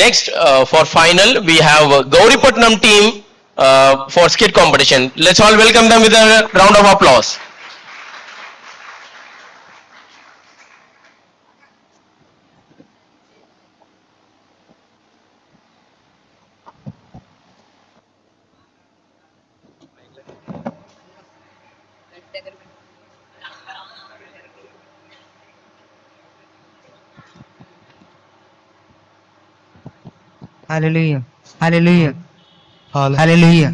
Next, for final, we have Gauripatnam team for skit competition. Let's all welcome them with a round of applause. Hallelujah. Hallelujah. Hallelujah. Hallelujah.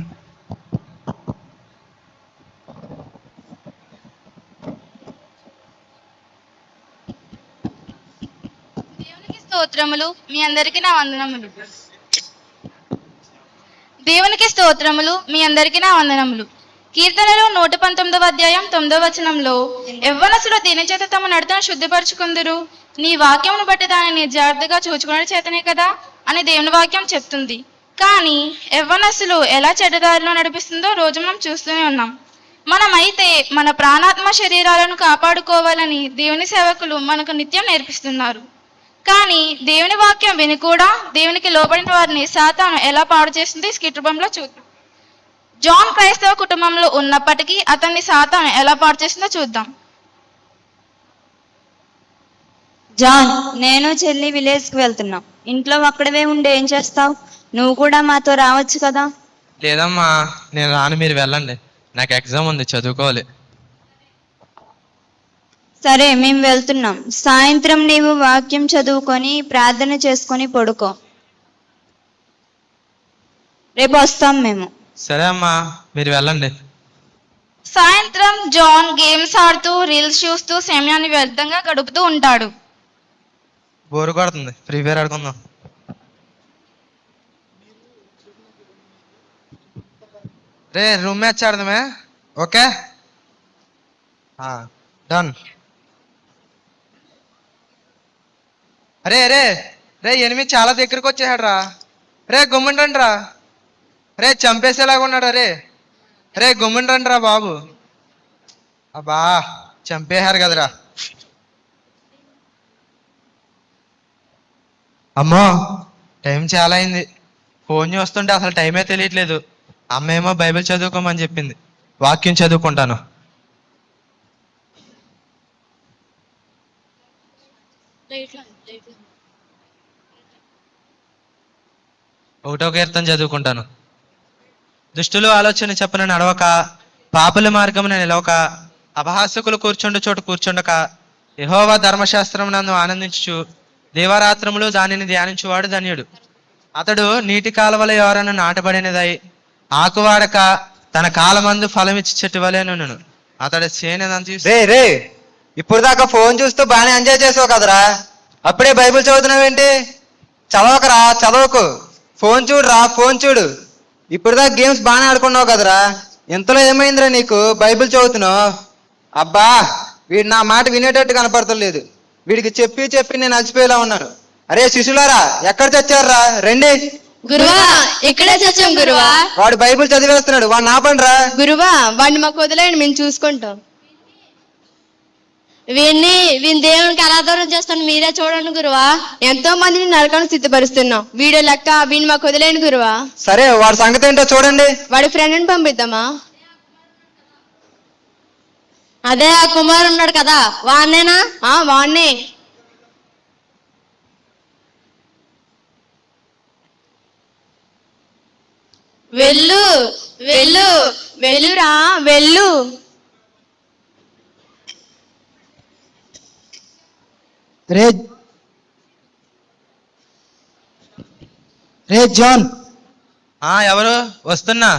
దేవునికి స్తోత్రములు మీ అందరికీ నా వందనములు. దేవునికి స్తోత్రములు మీ అందరికీ నా వందనములు. కీర్తనలు 119వ అధ్యాయం 9వ వచనంలో యవ్వనసులు దేని చేత తమ నడతను శుద్ధిపరచుకుందురు, నీ వాక్యమును బట్టి దానిని జాగ్రత్తగా చూచుకునే చేతనే కదా అని దేవుని వాక్యం చెప్తుంది. కానీ యవ్వనసులు ఎలా చెడ్డదారిలో నడిపిస్తుందో రోజు మనం చూస్తూనే ఉన్నాం. మనమైతే మన ప్రాణాత్మ శరీరాలను కాపాడుకోవాలని దేవుని సేవకులు మనకు నిత్యం నేర్పిస్తున్నారు. కానీ దేవుని వాక్యం విని కూడా దేవునికి లోబడిన వారిని సాతాను ఎలా పాడు చేస్తుంది స్కిట్ రూపంలో చూద్దాం. జాన్ క్రైస్తవ కుటుంబంలో ఉన్నప్పటికీ అతన్ని సాతాను ఎలా పాడు చేస్తుందో చూద్దాం. జాన్, నేను చెల్లి విలేజ్కి వెళ్తున్నాం. ఇంట్లో ఒక్కడవే ఉండి ఏం చేస్తావు? నువ్వు కూడా మాతో రావచ్చు కదా. లేదమ్మా, నేను రాను, మీరు వెళ్ళండి. నాకు ఎగ్జామ్ ఉంది, చదువుకోవాలి. సరే, మేము వెళ్తున్నాం. సాయంత్రం నీవు వాక్యం చదువుకొని ప్రార్థన చేసుకొని పడుకో. రేపు వస్తాం మేము. సరే అమ్మా, మీరు వెళ్ళండి. సాయంత్రం జాన్ గేమ్స్ ఆడుతూ రీల్స్ చూస్తూ సమయాన్ని వ్యర్థంగా గడుపుతూ ఉంటాడు. బోరు కొడుతుంది, ఫ్రీ ఫైర్ ఆడుకుందాం. రే, రూమ్ మ్యాచ్ ఆడదామే? Okay, done. అరే రే రే, ఎనిమిది చాలా దగ్గరకు వచ్చేసాడు రా. రే గుమ్మండి రా. రే చంపేసేలాగా ఉన్నాడు. రే రే గుమ్మండి రా బాబు. అబ్బా, చంపేశారు కదరా. అమ్మో, టైం చాలా అయింది. ఫోన్ చూస్తుంటే అసలు టైమే తెలియట్లేదు. అమ్మ ఏమో బైబిల్ చదువుకోమని చెప్పింది. వాక్యం చదువుకుంటాను. ఒకటో కీర్తన చదువుకుంటాను. దుష్టులు ఆలోచన చెప్పన నడవక, పాపుల మార్గమున నిలవక, అపహాసకులు కూర్చుండు చోటు కూర్చుండక, యెహోవా ధర్మశాస్త్రం నందు ఆనందించుచు దేవరాత్రములు దానిని ధ్యానించువాడు ధన్యుడు. అతడు నీటి కాలువల ఎవరನ್ನು నాటబడినదై ఆకువాడక తన కాలమందు ఫలమిచ్చి చెట్టు వలెనును. అతడు చేనేదంతా రే రే, ఇప్పుడు దాకా ఫోన్ చూస్తూ బాగానే ఎంజాయ్ చేసావు కదరా, అప్పుడే బైబిల్ చదువుతున్నావేంటి? చదవకరా, చదవకు. ఫోన్ చూడురా, ఫోన్ చూడు. ఇప్పుడు దాకా గేమ్స్ బాగానే ఆడుకున్నావు కదరా, ఇంతలో ఏమైందిరా నీకు? బైబిల్ చదువుతున్నావు. అబ్బా, వీడు నా మాట వినేటట్టు కనపడతలేదు. వీడికి చెప్పి చెప్పి నేను అలసిపోయేలా ఉన్నాను. అరే శిష్యులారా, ఎక్కడ తెచ్చారా? రండి. గురువా, ఇక్కడే చచ్చాం గురువా. వాడు బైబిల్ చదివేస్తున్నాడు, వాడిని ఆపండిరా. గురువా, వాడిని మాకు వదిలేయండి, మేము చూసుకుంటాం. వీడిని దేవునికి ఎలా దూరం చేస్తాను మీరే చూడండి గురువా. ఎంతో మందిని నరకాన్ని సిద్ధపరుస్తున్నాం. వీడియో లెక్క వీడిని మాకు వదిలేయండి గురువా. సరే, వాడి సంగతి ఏంటో చూడండి. వాడి ఫ్రెండ్ని పంపిద్దామా? అదే ఆ కుమార్ ఉన్నాడు కదా, వాడినేనా? వాడినే. వెళ్ళు వెళ్ళు వెళ్ళురా, వెళ్ళు. రే రే జాన్, ఎవరు? వస్తున్నా.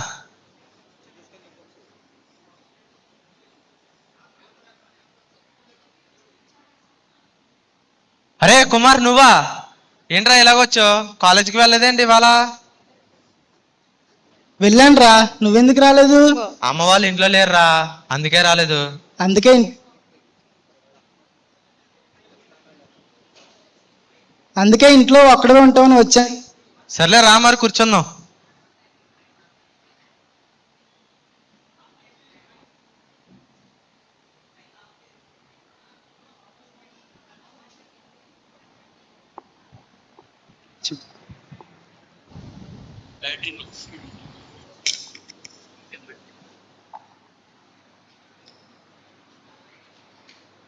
అరే కుమార్, నువ్వా? ఏంట్రా ఇలాగొచ్చావు? కాలేజీకి వెళ్ళలేదేంటి ఇవాళ? వెళ్ళాను రా, నువ్వెందుకు రాలేదు? అమ్మ వాళ్ళు ఇంట్లో లేరురా, అందుకే రాలేదు. అందుకే ఇంట్లో ఒక్కడే ఉంటామని వచ్చా. సర్లే రా, మరి కూర్చుందాం.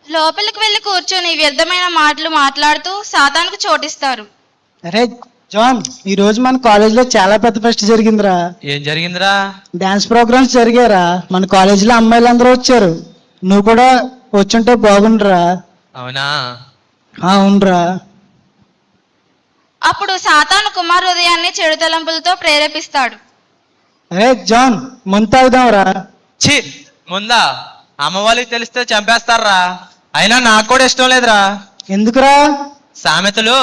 లోపలికి వెళ్ళి కూర్చొని వ్యర్థమైన మాటలు మాట్లాడుతూ సాతానుకు చోటిస్తారు. అరే జాన్, ఈ రోజు మన కాలేజీలో చాలా పెద్ద ఫెస్ట్ జరిగిందిరా. ఏం జరిగిందిరా? డాన్స్ ప్రోగ్రామ్స్ జరిగారా. మన కాలేజీలో అమ్మాయిలు అందరూ వచ్చారు. నువ్వు కూడా వచ్చుంటే బాగుండురా. అవునా? అవునరా. అప్పుడు సాతాను కుమార్ హృదయాన్ని చెడు తలంపులతో ప్రేరేపిస్తాడు. అరే జాన్, ముందు తాగుదాంరా. ఛీ, ముందా? అమ్మ వాళ్ళకి తెలిస్తే చంపేస్తారా. అయినా నాకు కూడా ఇష్టం లేదురా. ఎందుకురా? సామెతలు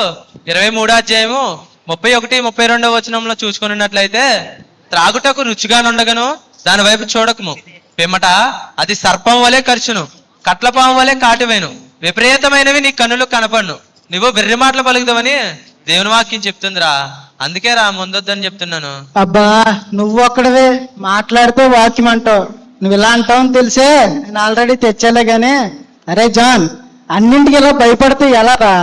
23వ అధ్యాయము 31, 32 వచనంలో చూసుకున్నట్లయితే, త్రాగుటకు రుచిగా నుండగను దాని వైపు చూడకము, పిమ్మట అది సర్పం వలె కరుచును, కట్లపాము వలె కాటివేను, విపరీతమైనవి నీ కన్నులు కనపడును, నువ్వు వెర్రి మాటలు పలుకుదామని దేవుని వాక్యం చెప్తుందిరా. అందుకే రా ముందొద్దని చెప్తున్నాను. అబ్బా, నువ్వు ఒక్కడవే మాట్లాడితే వాక్యం అంటావు. నువ్వు ఇలా అంటావని తెలిసే నేను ఆల్రెడీ తెచ్చాలే గానీ. అరే జాన్, అన్నింటికి ఇలా భయపడితే ఎలా రా?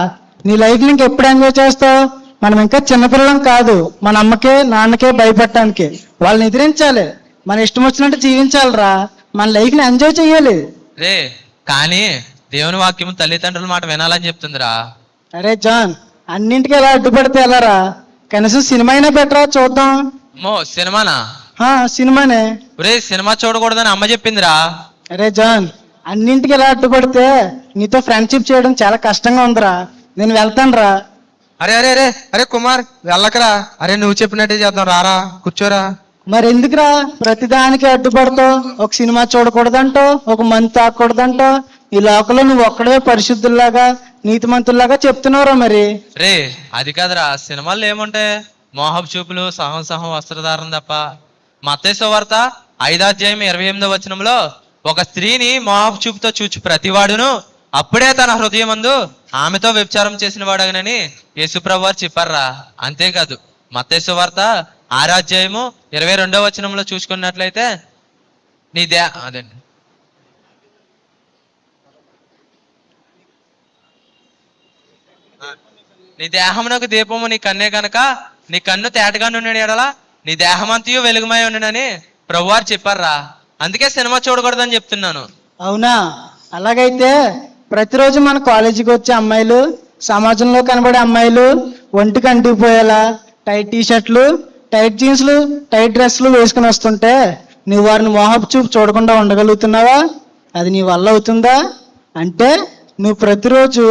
నీ లైఫ్ ని ఇంకెప్పుడు ఎంజాయ్ చేస్తావు? మనం ఇంకా చిన్నపిల్లలం కాదు. మన అమ్మకే నాన్నకే భయపడటానికి. వాళ్ళని ఎదిరించాలి, మన ఇష్టం వచ్చినట్టు జీవించాలిరా. మన లైఫ్ ని ఎంజాయ్ చేయాలి. రే, కానీ దేవుని వాక్యం తల్లిదండ్రుల మాట వినాలని చెప్తుందిరా. అరే జాన్, అన్నింటికి ఇలా అడ్డుపడితే ఎలా రా? కనీసం సినిమా అయినా బెటరా, చూద్దాం. సినిమానా? సినిమానే. ఒరే, సినిమా చూడకూడదని అమ్మ చెప్పిందిరా. అరే జాన్, అన్నింటికి ఇలా అడ్డుపడితే నీతో ఫ్రెండ్షిప్ చేయడం చాలా కష్టంగా ఉందిరా. నేను వెళ్తాను రా. అరే అరే అరే అరే కుమార్, వెళ్ళకరా. అరే, నువ్వు చెప్పినట్టే చేద్దాం, రారా, కూర్చోరా. మరి ఎందుకురా ప్రతిదానికి అడ్డుపడతావు? ఒక సినిమా చూడకూడదంటావు, ఒక మందు తాగకూడదంటావు. ఈ లోకంలో నువ్వు ఒక్కడే పరిశుద్ధుల్లాగా నీతిమంతుల్లాగా చెప్తున్నావురా. మరి రే, అది కాదురా. సినిమాల్లో ఏముంటాయి? మోహపు చూపులు, సహం సహం వస్త్రధారణ తప్ప. మత్తయి సువార్త 5వ అధ్యాయం 28వ వచనంలో, ఒక స్త్రీని మోహపు చూపుతో చూచి ప్రతివాడును అప్పుడే తన హృదయమందు ఆమెతో వ్యభిచారం చేసిన వాడగనని యేసుప్రభు వారు చెప్పారా. అంతేకాదు, మత్తయి సువార్త 6వ అధ్యాయము 22వ వచనంలో చూసుకున్నట్లయితే, అదండి, నీ దేహమునకు దీపము నీ కన్నే కనుక నీ కన్ను తేటగా నుండి ఎడలా నీ దేహమంతయు వెలుగుమై ఉండనని ప్రభువారు చెప్పారా. అందుకే సినిమా చూడకూడదని చెప్తున్నాను. అవునా? అలాగైతే ప్రతిరోజు మన కాలేజీకి వచ్చే అమ్మాయిలు, సమాజంలో కనబడే అమ్మాయిలు ఒంటికి అంటిపోయేలా టైట్ టీషర్ట్లు, టైట్ జీన్స్లు, టైట్ డ్రెస్లు వేసుకుని వస్తుంటే నువ్వు వారిని మోహపు చూపు చూడకుండా ఉండగలుగుతున్నావా? అది నీ వల్ల అవుతుందా? అంటే నువ్వు ప్రతిరోజు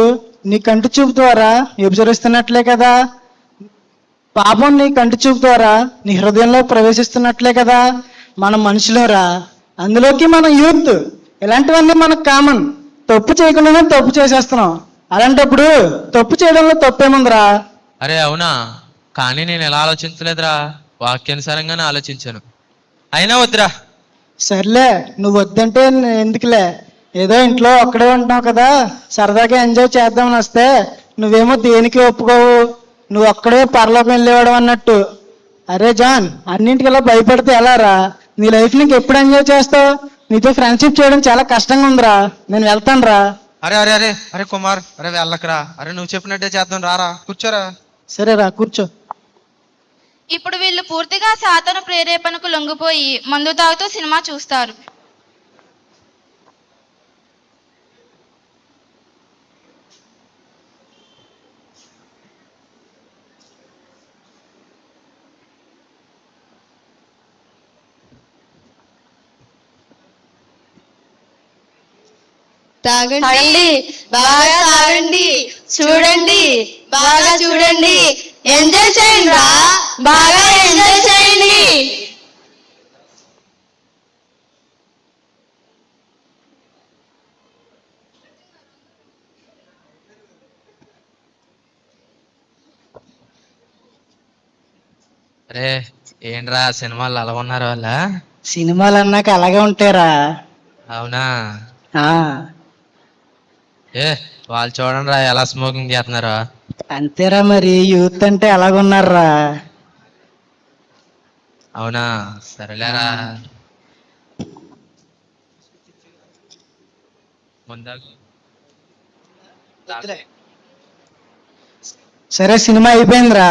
నీ కంటి చూపు ద్వారా వ్యభిచరిస్తున్నట్లే కదా. పాపం నీ కంటి చూపు ద్వారా నీ హృదయంలో ప్రవేశిస్తున్నట్లే కదా. మనం మనుషులరా, అందులోకి మన యూత్. ఇలాంటివన్నీ మనకు కామన్. తప్పు చేయకుండానే తప్పు చేసేస్తున్నాం. అలాంటప్పుడు తప్పు చేయడంలో తప్పేముందిరా? అరే అవునా? కానీ నేను ఎలా ఆలోచించలేదురా, వాక్యానుసారంగానే ఆలోచించాను. అయినా వద్దురా. సర్లే, నువ్వు వద్దంటే ఎందుకులే. ఏదో ఇంట్లో ఒక్కడే ఉంటున్నావు కదా, సరదాగా ఎంజాయ్ చేద్దామని వస్తే నువ్వేమో దేనికి ఒప్పుకోవు. నువ్వు ఒక్కడే పరలోకం వెళ్ళేవాడు అన్నట్టు. అరే జాన్, అన్నింటికి ఇలా భయపడితే ఎలా రా? నీ లైఫ్ నీకు ఎప్పుడు ఎంజాయ్ చేస్తావు? నీతో ఫ్రెండ్షిప్ చేయడం చాలా కష్టంగా ఉందిరా. నేను వెళ్తాను రా. అరే అరే అరే అరే కుమార్, అరే వెళ్ళకరా. అరే, నువ్వు చెప్పినట్టే చేద్దాం, రారా, కూర్చోరా. సరేరా, కూర్చో. ఇప్పుడు వీళ్ళు పూర్తిగా సాతాను ప్రేరేపణకు లొంగిపోయి మందు తాగుతూ సినిమా చూస్తారు. తాగండి, బాగా తాగండి, చూడండి, బాగా చూడండి, ఎంజాయ్ చేయండి రా, బాగా ఎంజాయ్ చేయండి. అరే ఏంట్రా, సినిమాలు అలా ఉన్నారు వాళ్ళ? సినిమాలు అన్నాక అలాగే ఉంటారా? అవునా? ఆ, వాళ్ళు చూడండి రా ఎలా స్మోకింగ్ చేస్తున్నారా. అంతేరా, మరి యూత్ అంటే ఎలాగున్నారా? అవునా? సరేలేరా. సరే, సినిమా అయిపోయిందిరా.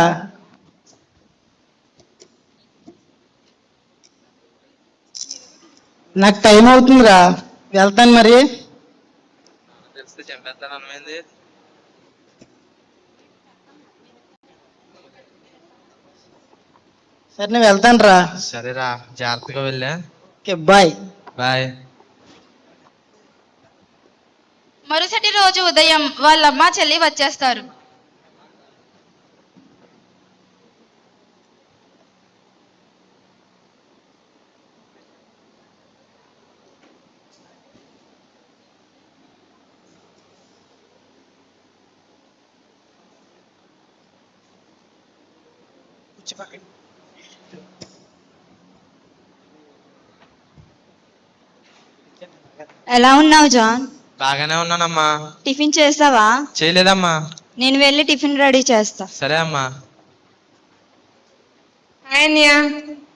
నాకు టైం అవుతుందిరా, వెళ్తాను మరి. తెలిస్తే చంపేస్తాను అన్నమైంది. సరే నేను వెళ్తాను రా. సరేరా, జాగ్రత్తగా వెళ్ళా. Okay bye. బాయ్. మరుసటి రోజు ఉదయం వాళ్ళమ్మ చెల్లి వచ్చేస్తారు. ఎలా ఉన్నావు జాన్? బాగానే ఉన్నానమ్మా. టిఫిన్ చేసావా? చేయలేదమ్మా. నేను వెళ్ళి టిఫిన్ రెడీ చేస్తా. సరే అమ్మా.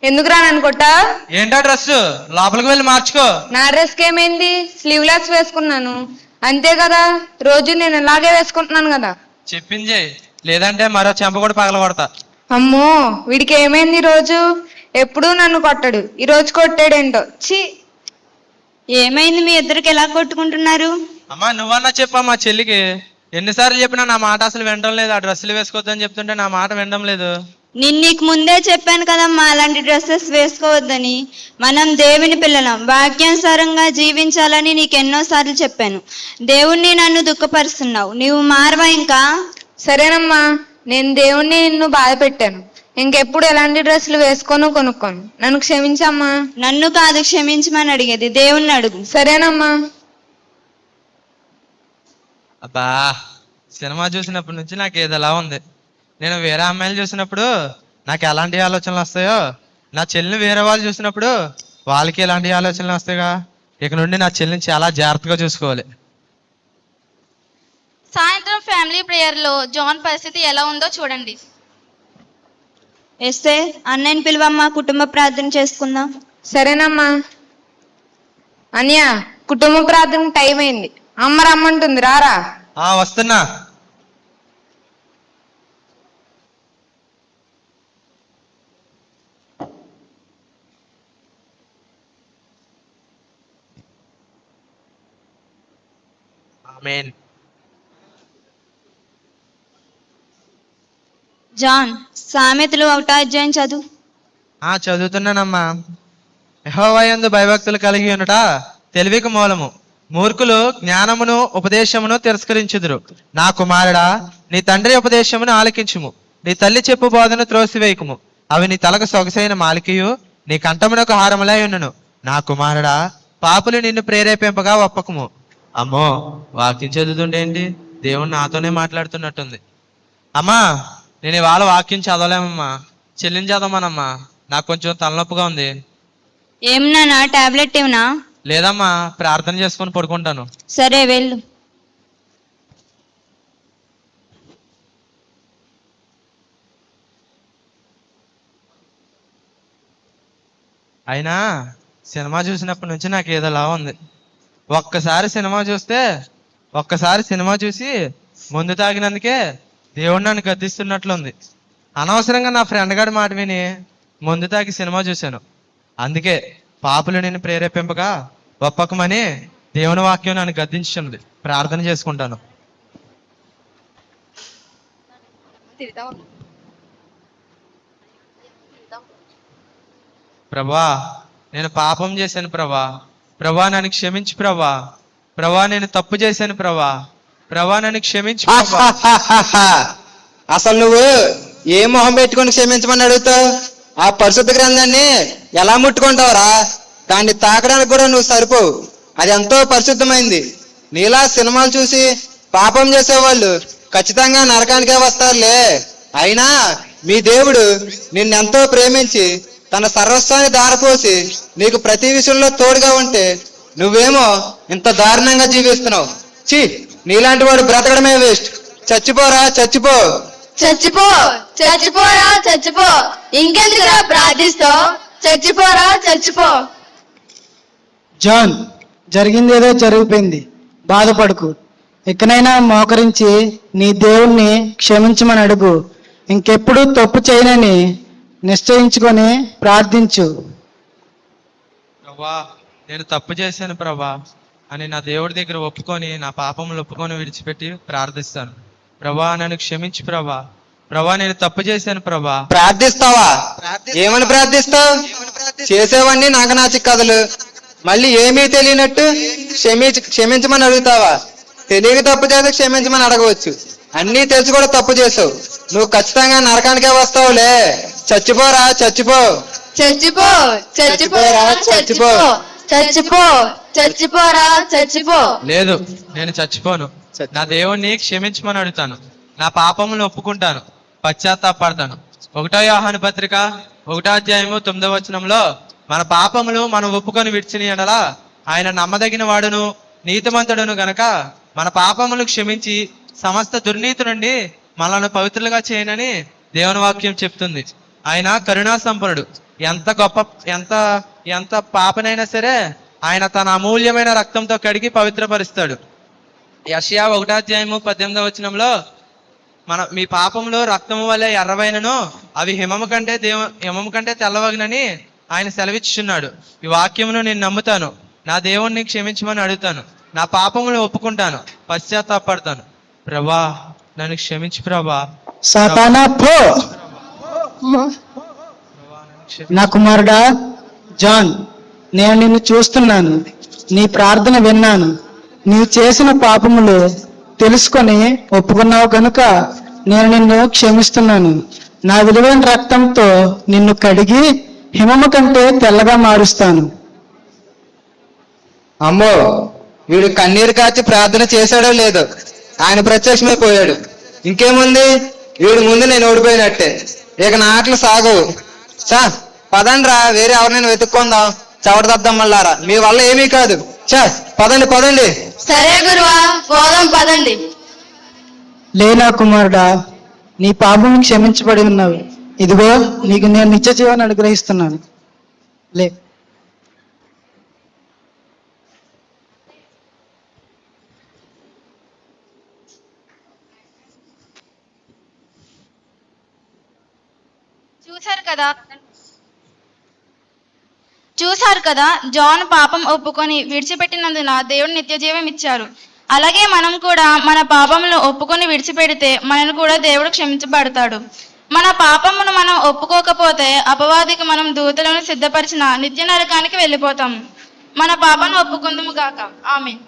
ఎందుకు రాననుకోటా? ఏంటా డ్రెస్? లోపలికి వెళ్ళి మార్చుకో. నా డ్రెస్ కి ఏమైంది? స్లీవ్లెస్ వేసుకున్నాను అంతే కదా, రోజు నేను ఇలాగే వేసుకుంటున్నాను కదా. చెప్పింది లేదంటే మరో చెంప కూడా పగలగొడతా. అమ్మో, వీడికి ఏమైంది రోజు? ఎప్పుడూ నన్ను కొట్టడు, ఈ రోజు కొట్టాడేంటో. ఛీ. ఏమైంది మీ ఇద్దరికి ఎలా కొట్టుకుంటున్నారు? అమ్మా నువ్వన్నా చెప్పా మా చెల్లికి. ఎన్నిసార్లు చెప్పినా నా మాట అసలు వినడం లేదు. ఆ డ్రెస్సులు వేసుకోవద్దని చెప్తుంటే నా మాట వినడం లేదు. నేను నీకు ముందే చెప్పాను కదమ్మా అలాంటి డ్రెస్సెస్ వేసుకోవద్దని. మనం దేవుని పిల్లలం, వాక్యానుసారంగా జీవించాలని నీకు ఎన్నోసార్లు చెప్పాను. దేవుణ్ణి నన్ను దుఃఖపరుస్తున్నావు, నీవు మారవా ఇంకా? సరేనమ్మా, నేను దేవుణ్ణి నిన్ను బాధ పెట్టాను. ఇంకెప్పుడు ఎలాంటి డ్రెస్సులు కొనుక్కోను. నన్ను క్షమించమ్మా. నన్ను కాదు క్షమించమని అడిగేది, దేవుణ్ణి అడుగు. సరేనమ్మా. అబ్బా, సినిమా చూసినప్పటి నుంచి నాకు ఏదోలా ఉంది. నేను వేరే అమ్మాయిలు చూసినప్పుడు నాకు ఎలాంటి ఆలోచనలు వస్తాయో, నా చెల్లిని వేరే వాళ్ళు చూసినప్పుడు వాళ్ళకి ఎలాంటి ఆలోచనలు వస్తాయిగా. ఇక నుండి నా చెల్లిని చాలా జాగ్రత్తగా చూసుకోవాలి. సాయంత్రం ఫ్యామిలీ ప్రేయర్ లో జాన్ పరిస్థితి ఎలా ఉందో చూడండి. ఎస్తే అన్నయ్యని పిలువమ్మా, కుటుంబ ప్రార్థన చేసుకుందాం. సరేనమ్మా. అన్య, కుటుంబ ప్రార్థన టైం అయింది, అమ్మ రమ్మంటుంది, రారా. వస్తున్నా. ఆమేన్. జాన్, సామెతలు 1వ అధ్యాయం చదువు. చదువుతున్నానమ్మా. యెహోవా యందు భయభక్తులు కలిగి ఉన్నట తెలివికి మూలము. మూర్ఖులు జ్ఞానమును ఉపదేశమును తిరస్కరించుదురు. నా కుమారుడా, నీ తండ్రి ఉపదేశమును ఆలకించుము, నీ తల్లి చెప్పు బోధను త్రోసివేయకుము. అవి నీ తలకు సొగసైన మాలికయు, నీ కంఠమునకు హారములై ఉండును. నా కుమారుడా, పాపులు నిన్ను ప్రేరేపింపగా ఒప్పకము. అమ్మో, వాక్యం చదువుతుంటే ఏంటి? దేవుడు నాతోనే మాట్లాడుతున్నట్టుంది. అమ్మా, నేను ఇవాళ వాక్యం చదవలేమమ్మా. చెల్లిని చదవమనమ్మా, నాకు కొంచెం తలనొప్పిగా ఉంది. ఏమన్నా టాబ్లెట్ ఏమన్నా? లేదమ్మా, ప్రార్థన చేసుకొని పడుకుంటాను. సరే వెళ్ళు. అయినా సినిమా చూసినప్పటి నుంచి నాకు ఏదోలా ఉంది. ఒక్కసారి సినిమా చూసి ముందు తాగినందుకే దేవుడు నన్ను గద్దిస్తున్నట్లుంది. అనవసరంగా నా ఫ్రెండ్ గారి మాట విని ముందు తాగి సినిమా చూశాను. అందుకే పాపులు నిన్ను ప్రేరేపింపగా ఒప్పకమని దేవుని వాక్యం నన్ను గద్దించున్నది. ప్రార్థన చేసుకుంటాను. ప్రభా, నేను పాపం చేశాను ప్రభా. ప్రభా, నన్ను క్షమించు ప్రభా. ప్రభా, నేను తప్పు చేశాను ప్రభా. ప్రభా, నన్ను క్షమించు ప్రభా. అసలు నువ్వు ఏ మొహం పెట్టుకొని క్షమించమని అడుగుతావు? ఆ పరిశుద్ధ గ్రంథాన్ని ఎలా ముట్టుకుంటావురా? దాన్ని తాకడానికి కూడా నువ్వు సరిపోవు. అది ఎంతో పరిశుద్ధమైంది. నీలా సినిమాలు చూసి పాపం చేసేవాళ్ళు ఖచ్చితంగా నరకానికే వస్తారులే. అయినా మీ దేవుడు నిన్నెంతో ప్రేమించి తన సర్వస్వాన్ని దారపోసి నీకు ప్రతి విషయంలో తోడుగా ఉంటే నువ్వేమో ఇంత దారుణంగా జీవిస్తున్నావు. ఛీ, నీలాంటి వాడు బ్రతకడమే వేస్ట్. చచ్చిపోరా, చచ్చిపో. చచ్చిపో. ఇంకెందుకురా ప్రార్థిస్తావు? చచ్చిపో. జాన్, జరిగింది ఏదో జరిగిపోయింది, బాధపడకు. ఇకనైనా మోకరించి నీ దేవుణ్ణి క్షమించమని అడుగు. ఇంకెప్పుడు తప్పు చేయనని నిశ్చయించుకొని ప్రార్థించు. ప్రభా, నేను తప్పు చేశాను ప్రభా అని నా దేవుడి దగ్గర ఒప్పుకొని నా పాపములు ఒప్పుకొని విడిచిపెట్టి ప్రార్థిస్తాను. ప్రభా నన్ను క్షమించి ప్రభా. ప్రభా నేను తప్పు చేశాను ప్రభా. ప్రార్థిస్తావా? ఏమని ప్రార్థిస్తావు? చేసేవన్నీ నాగనాచి కథలు. మళ్ళీ ఏమీ తెలియనట్టు క్షమించమని అడుగుతావా? తెలియక తప్పు చేస్తే క్షమించమని అడగవచ్చు. అన్నీ తెలిసి కూడా తప్పు చేసావు. నువ్వు ఖచ్చితంగా నరకానికే వస్తావులే. చచ్చిపోరా, చచ్చిపో. చచ్చిపో చచ్చిపోరా చచ్చిపో చచ్చిపో చచ్చిపోరా చచ్చిపో. లేదు, నేను చచ్చిపోను. నా దేవుణ్ణి క్షమించమని అడుగుతాను. నా పాపములను ఒప్పుకుంటాను, పశ్చాత్తాపడతాను. 1 యోహాను పత్రిక 1వ అధ్యాయము 9వ వచనంలో మన పాపములు మనం ఒప్పుకొని విడిచిన యెడల ఆయన నమ్మదగిన వాడును నీతిమంతుడును గనక మన పాపములు క్షమించి సమస్త దుర్నీతి నుండి మనల్ని పవిత్రులుగా చేయనని దేవుని వాక్యం చెప్తుంది. ఆయన కరుణా సంపన్నుడు. ఎంత గొప్ప ఎంత పాపనైనా సరే ఆయన తన అమూల్యమైన రక్తంతో కడిగి పవిత్రపరుస్తాడు. యెషయా 1వ అధ్యాయము 18వ వచనంలో మీ పాపములు రక్తము వల్లే ఎర్రవైనను అవి హిమము కంటే తెల్లవగినని ఆయన సెలవిచ్చుచున్నాడు. ఈ వాక్యమును నేను నమ్ముతాను. నా దేవుణ్ణి క్షమించమని అడుగుతాను. నా పాపములు ఒప్పుకుంటాను, పశ్చాత్తాపడతాను. ప్రభా నన్ను క్షమించు ప్రభా. సాతానా పో. నా కుమారుడా జాన్, నేను నిన్ను చూస్తున్నాను. నీ ప్రార్థన విన్నాను. నీవు చేసిన పాపములు తెలుసుకొని ఒప్పుకున్నావు కనుక నేను నిన్ను క్షమిస్తున్నాను. నా విలువైన రక్తంతో నిన్ను కడిగి హిమము కంటే తెల్లగా మారుస్తాను. అమ్మో, వీడు కన్నీరు కాచి ప్రార్థన చేశాడో లేదో ఆయన ప్రత్యక్షమైపోయాడు. ఇంకేముంది, వీడి ముందు నేను ఓడిపోయినట్టే. ఇక నా ఆటలు సాగవు. చా పదండి రా, వేరే ఎవరినైనా వెతుక్కుందాం. చవటదద్దం మళ్ళారా, మీ వల్ల ఏమీ కాదు. చా పదండి పదండి. సరే గురువా, పోదాం పదండి. లేనా కుమారుడా, నీ పాపము క్షమించబడి ఉన్నావు. ఇదిగో నీకు నేను నిత్య జీవాన్ని అనుగ్రహిస్తున్నాను. లే. చూశారు కదా, జాన్ పాపం ఒప్పుకొని విడిచిపెట్టినందున దేవుడు నిత్య జీవం ఇచ్చారు. అలాగే మనం కూడా మన పాపములు ఒప్పుకొని విడిచిపెడితే మనను కూడా దేవుడు క్షమించబడతాడు. మన పాపమును మనం ఒప్పుకోకపోతే అపవాదికి మనం దూతలను సిద్ధపరిచిన నిత్య నరకానికి వెళ్ళిపోతాము. మన పాపను ఒప్పుకుందుము గాక. ఆమేన్.